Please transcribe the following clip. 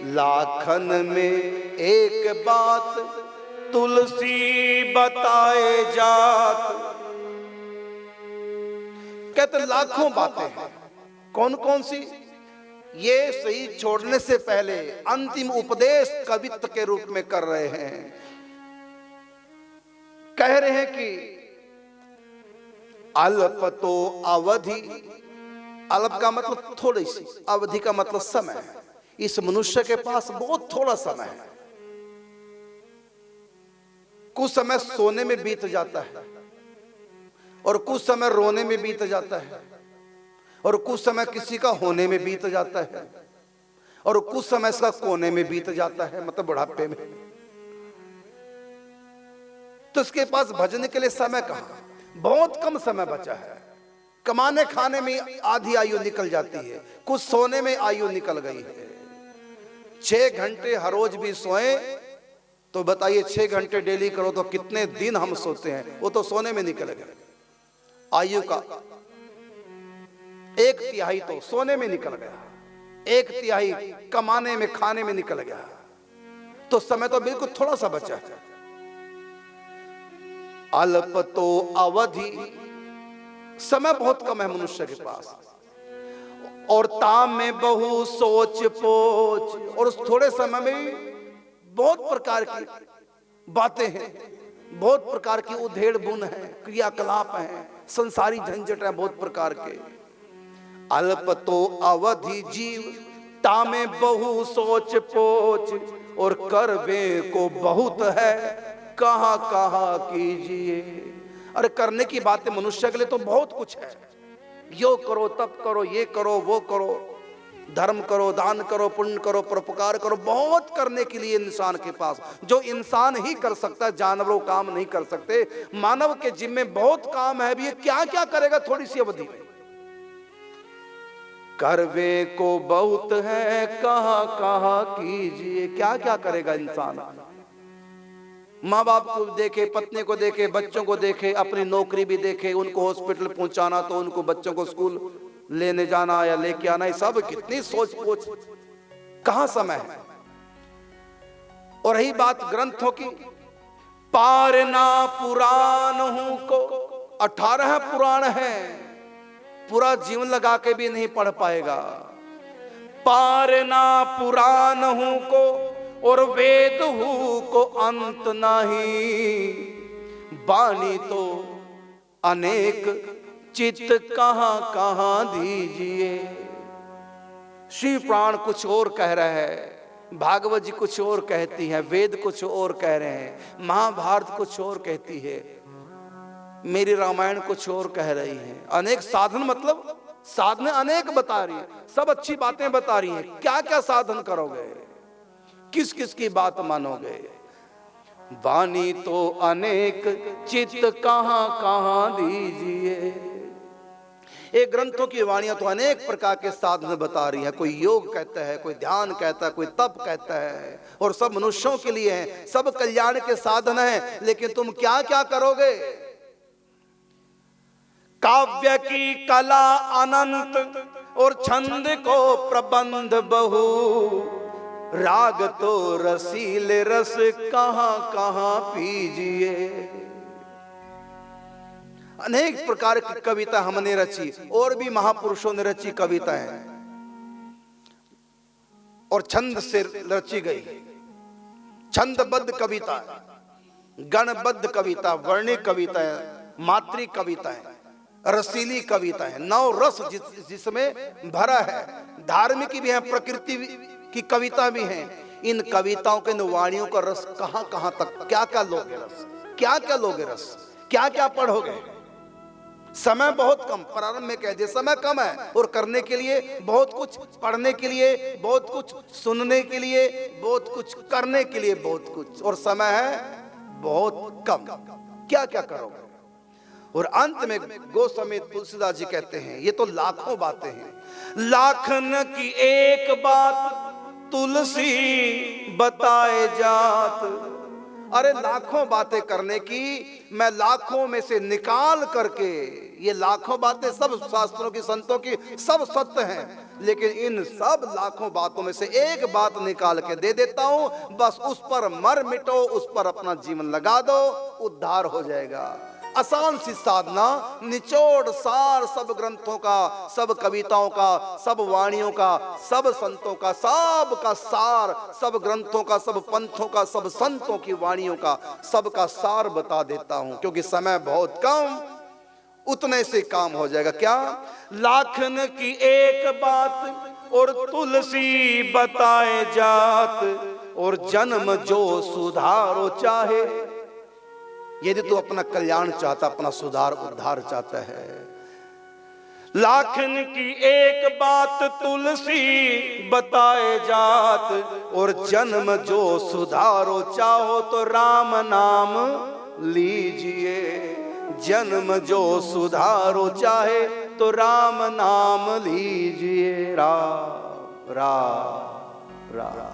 लाखन में एक बात तुलसी बताए जात। कहते लाखों बातें हैं, कौन कौन सी? ये सही छोड़ने से पहले अंतिम उपदेश कवित्व के रूप में कर रहे हैं। कह रहे हैं कि अल्प तो अवधि, अल्प का मतलब थोड़ी सी, अवधि का मतलब समय। इस मनुष्य के पास बहुत थोड़ा समय है। कुछ समय सोने में बीत जाता है और कुछ समय रोने में बीत जाता है और कुछ समय किसी का होने में बीत जाता है और कुछ समय इसका कोने में बीत जाता है, मतलब बुढ़ापे में। तो इसके पास भजने के लिए समय कहां? बहुत कम समय बचा है। कमाने खाने में आधी आयु निकल जाती है, कुछ सोने में आयु निकल गई है। 6 घंटे हर रोज भी सोए तो बताइए 6 घंटे डेली करो तो कितने दिन हम सोते हैं? वो तो सोने में निकल गए। आयु का 1/3 तो सोने में निकल गया, 1/3 कमाने में खाने में निकल गया। तो समय तो बिल्कुल थोड़ा सा बचा है। अल्प तो अवधि, समय बहुत कम है मनुष्य के पास। और ताम में बहु सोच पोच, और उस थोड़े समय में बहुत प्रकार की बातें हैं, बहुत प्रकार की उधेड़ बुन है, क्रियाकलाप हैं, संसारी झंझट है बहुत प्रकार के। अल्प तो अवधि जीव, तामे बहु सोच पोच, और करवे को बहुत है, कहां कहां कीजिए। अरे करने की बातें मनुष्य के लिए तो बहुत कुछ है। यो करो, तप करो, ये करो, वो करो, धर्म करो, दान करो, पुण्य करो, परोपकार करो, बहुत करने के लिए इंसान के पास, जो इंसान ही कर सकता है, जानवरों काम नहीं कर सकते। मानव के जिम्मे बहुत काम है। भी ये क्या क्या करेगा थोड़ी सी अवधि में? करवे को बहुत है, कहां कहां कीजिए। क्या क्या करेगा इंसान? माँ बाप को देखे, पत्नी को देखे, बच्चों को देखे, अपनी नौकरी भी देखे, उनको हॉस्पिटल पहुंचाना तो उनको बच्चों को स्कूल लेने जाना या लेके आना, सब कितनी सोच पोच, कहां समय है? और रही बात ग्रंथों की, पार ना पुराण हूं को, 18 पुराण है, पूरा जीवन लगा के भी नहीं पढ़ पाएगा। पार ना पुराण हूं को, और वेद हूं को अंत नहीं, बानी तो अनेक चित्त कहां कहां दीजिए। शिव पुराण कुछ और कह रहा है, भागवत जी कुछ और कहती है, वेद कुछ और कह रहे हैं, महाभारत कुछ और कहती है, मेरी रामायण कुछ और कह रही है। अनेक साधन, मतलब साधन अनेक बता रही है, सब अच्छी बातें बता रही हैं। क्या क्या साधन करोगे? किस किस की बात मानोगे? वाणी तो अनेक चित्त कहां कहां दीजिए। एक ग्रंथों की वाणियां तो अनेक प्रकार के साधन बता रही है। कोई योग कहता है, कोई ध्यान कहता है, कोई तप कहता है, और सब मनुष्यों के लिए हैं, सब कल्याण के साधन हैं। लेकिन तुम क्या क्या करोगे? काव्य की कला अनंत, और छंद को प्रबंध बहु, राग तो रसीले रस कहां कहां पीजिए। अनेक प्रकार की कविता हमने रची, और भी महापुरुषों ने रची कविताएं, और छंद से रची गई। छंदबद्ध कविता, गणबद्ध कविता, वर्णिक कविताएं, मात्रिक कविताएं, रसीली कविताएं, नौ रस जिसमें भरा है। धार्मिक भी है, प्रकृति की कविता भी है। इन कविताओं के, इन वाणियों का रस कहां कहां तक, क्या क्या लोगे रस, क्या क्या लोगे रस, क्या क्या पढ़ोगे? समय बहुत कम, प्रारंभ में कह दिया समय कम है, और करने के लिए बहुत कुछ, पढ़ने के लिए बहुत कुछ, सुनने के लिए बहुत कुछ, करने के लिए बहुत कुछ, और समय है बहुत कम। क्या क्या करोगे? और अंत में गोस्वामी तुलसीदास जी कहते हैं, ये तो लाखों बातें हैं, लाखन की एक बात तुलसी बताए जात। अरे लाखों बातें करने की, मैं लाखों में से निकाल करके, ये लाखों बातें सब शास्त्रों की, संतों की, सब सत्य हैं, लेकिन इन सब लाखों बातों में से एक बात निकाल के दे देता हूं, बस उस पर मर मिटो, उस पर अपना जीवन लगा दो, उद्धार हो जाएगा। आसान सी साधना, निचोड़ सार सब ग्रंथों का, सब कविताओं का, सब वाणियों का, सब संतों का, सब का सार, सब ग्रंथों का, सब पंथों का, सब संतों की वाणियों का, सब का सार बता देता हूं, क्योंकि समय बहुत कम, उतने से काम हो जाएगा। क्या? लाखन की एक बात और तुलसी बताए जात, और जन्म जो सुधारो चाहे। यदि तू अपना कल्याण चाहता, अपना सुधार उद्धार चाहता है, लाखन की एक बात तुलसी बताए जात, और जन्म जो सुधारो चाहो तो राम नाम लीजिए। जन्म जो सुधारो चाहे तो राम नाम लीजिए। राम राम राम।